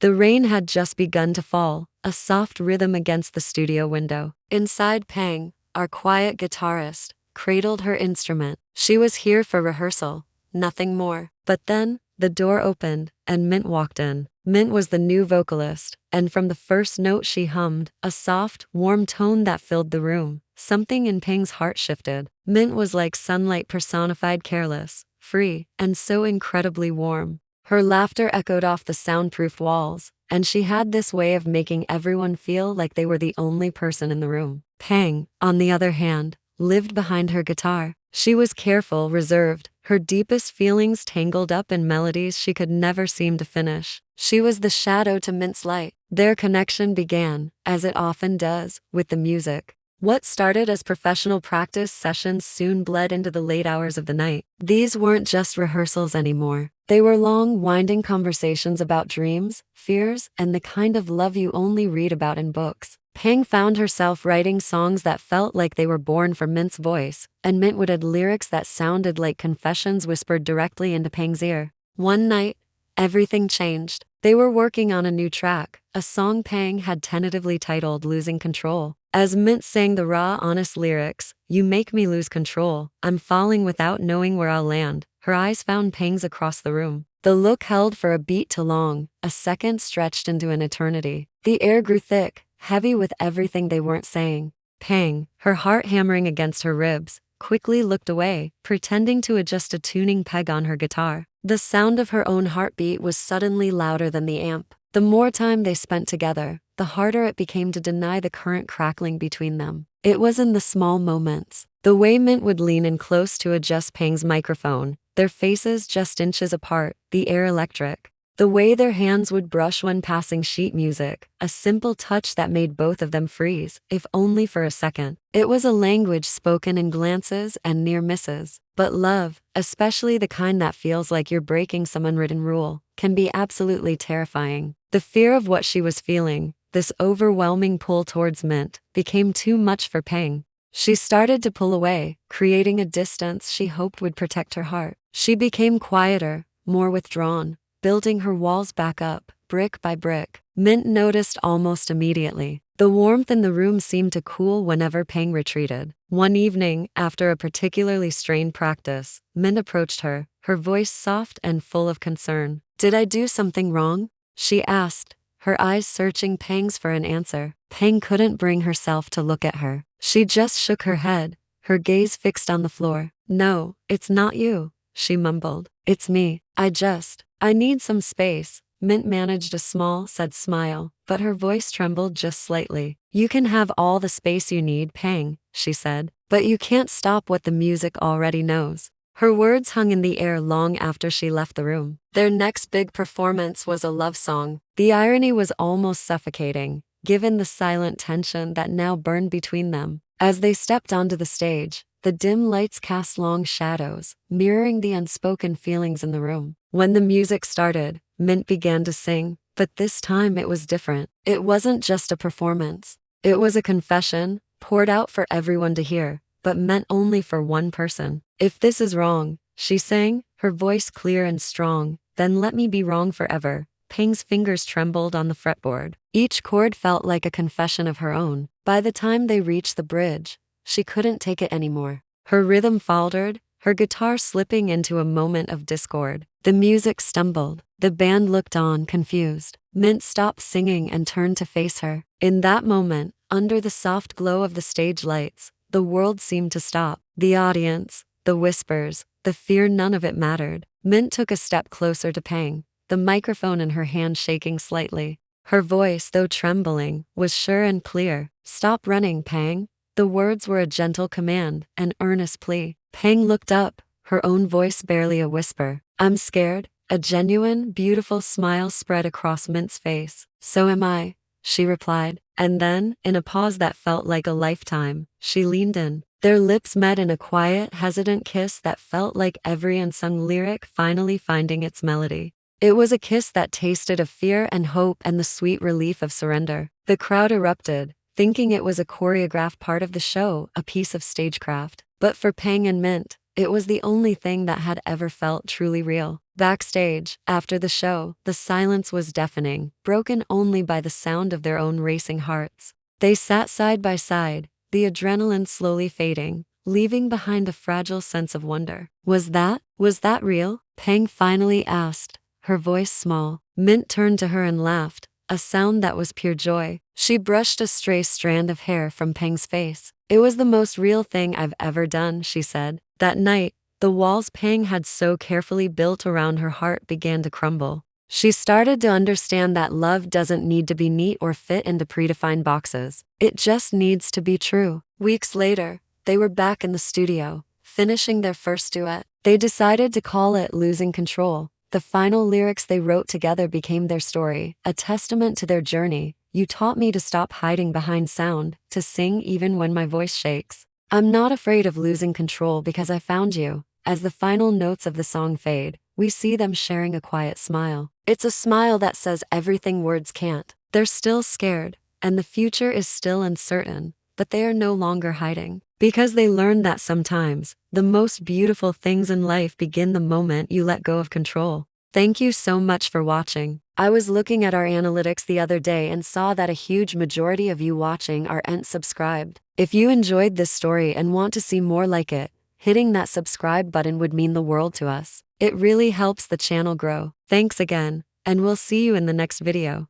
The rain had just begun to fall, a soft rhythm against the studio window. Inside, Pang, our quiet guitarist, cradled her instrument. She was here for rehearsal, nothing more. But then, the door opened, and Mint walked in. Mint was the new vocalist, and from the first note she hummed, a soft, warm tone that filled the room. Something in Pang's heart shifted. Mint was like sunlight personified, careless, free, and so incredibly warm. Her laughter echoed off the soundproof walls, and she had this way of making everyone feel like they were the only person in the room. Pang, on the other hand, lived behind her guitar. She was careful, reserved, her deepest feelings tangled up in melodies she could never seem to finish. She was the shadow to Mint's light. Their connection began, as it often does, with the music. What started as professional practice sessions soon bled into the late hours of the night. These weren't just rehearsals anymore. They were long, winding conversations about dreams, fears, and the kind of love you only read about in books. Pang found herself writing songs that felt like they were born from Mint's voice, and Mint would add lyrics that sounded like confessions whispered directly into Pang's ear. One night, everything changed. They were working on a new track, a song Pang had tentatively titled Losing Control. As Mint sang the raw, honest lyrics, "You make me lose control, I'm falling without knowing where I'll land," her eyes found Pang's across the room. The look held for a beat too long, a second stretched into an eternity. The air grew thick, heavy with everything they weren't saying. Pang, her heart hammering against her ribs, quickly looked away, pretending to adjust a tuning peg on her guitar. The sound of her own heartbeat was suddenly louder than the amp. The more time they spent together, the harder it became to deny the current crackling between them. It was in the small moments. The way Mint would lean in close to adjust Pang's microphone, their faces just inches apart, the air electric. The way their hands would brush when passing sheet music, a simple touch that made both of them freeze, if only for a second. It was a language spoken in glances and near misses. But love, especially the kind that feels like you're breaking some unwritten rule, can be absolutely terrifying. The fear of what she was feeling, this overwhelming pull towards Mint, became too much for Pang. She started to pull away, creating a distance she hoped would protect her heart. She became quieter, more withdrawn, building her walls back up, brick by brick. Mint noticed almost immediately. The warmth in the room seemed to cool whenever Pang retreated. One evening, after a particularly strained practice, Mint approached her, her voice soft and full of concern. "Did I do something wrong?" she asked, her eyes searching Pang's for an answer. Pang couldn't bring herself to look at her. She just shook her head, her gaze fixed on the floor. "No, it's not you," she mumbled. "It's me. I need some space." Mint managed a small, sad smile, but her voice trembled just slightly. "You can have all the space you need, Pang," she said, "but you can't stop what the music already knows." Her words hung in the air long after she left the room. Their next big performance was a love song. The irony was almost suffocating, given the silent tension that now burned between them. As they stepped onto the stage, the dim lights cast long shadows, mirroring the unspoken feelings in the room. When the music started, Mint began to sing, but this time it was different. It wasn't just a performance. It was a confession, poured out for everyone to hear, but meant only for one person. "If this is wrong," she sang, her voice clear and strong, "then let me be wrong forever." Pang's fingers trembled on the fretboard. Each chord felt like a confession of her own. By the time they reached the bridge, she couldn't take it anymore. Her rhythm faltered, her guitar slipping into a moment of discord. The music stumbled. The band looked on, confused. Mint stopped singing and turned to face her. In that moment, under the soft glow of the stage lights, the world seemed to stop. The audience, the whispers, the fear, none of it mattered. Mint took a step closer to Pang, the microphone in her hand shaking slightly. Her voice, though trembling, was sure and clear. "Stop running, Pang." The words were a gentle command, an earnest plea. Pang looked up, her own voice barely a whisper. "I'm scared." A genuine, beautiful smile spread across Mint's face. "So am I," she replied. And then, in a pause that felt like a lifetime, she leaned in. Their lips met in a quiet, hesitant kiss that felt like every unsung lyric finally finding its melody. It was a kiss that tasted of fear and hope and the sweet relief of surrender. The crowd erupted, thinking it was a choreographed part of the show, a piece of stagecraft. But for Pang and Mint, It was the only thing that had ever felt truly real. Backstage, after the show, the silence was deafening, broken only by the sound of their own racing hearts. They sat side by side, the adrenaline slowly fading, leaving behind a fragile sense of wonder. Was that real? Peng finally asked, her voice small. Mint turned to her and laughed, a sound that was pure joy. She brushed a stray strand of hair from Peng's face. It was the most real thing I've ever done, she said. That night, the walls Peng had so carefully built around her heart began to crumble. She started to understand that love doesn't need to be neat or fit into predefined boxes. It just needs to be true. Weeks later, they were back in the studio, finishing their first duet. They decided to call it Losing Control. The final lyrics they wrote together became their story, a testament to their journey. You taught me to stop hiding behind sound, to sing even when my voice shakes. I'm not afraid of losing control because I found you. As the final notes of the song fade, we see them sharing a quiet smile. It's a smile that says everything words can't. They're still scared, and the future is still uncertain, but they are no longer hiding. Because they learned that sometimes, the most beautiful things in life begin the moment you let go of control. Thank you so much for watching. I was looking at our analytics the other day and saw that a huge majority of you watching aren't subscribed. If you enjoyed this story and want to see more like it, hitting that subscribe button would mean the world to us. It really helps the channel grow. Thanks again, and we'll see you in the next video.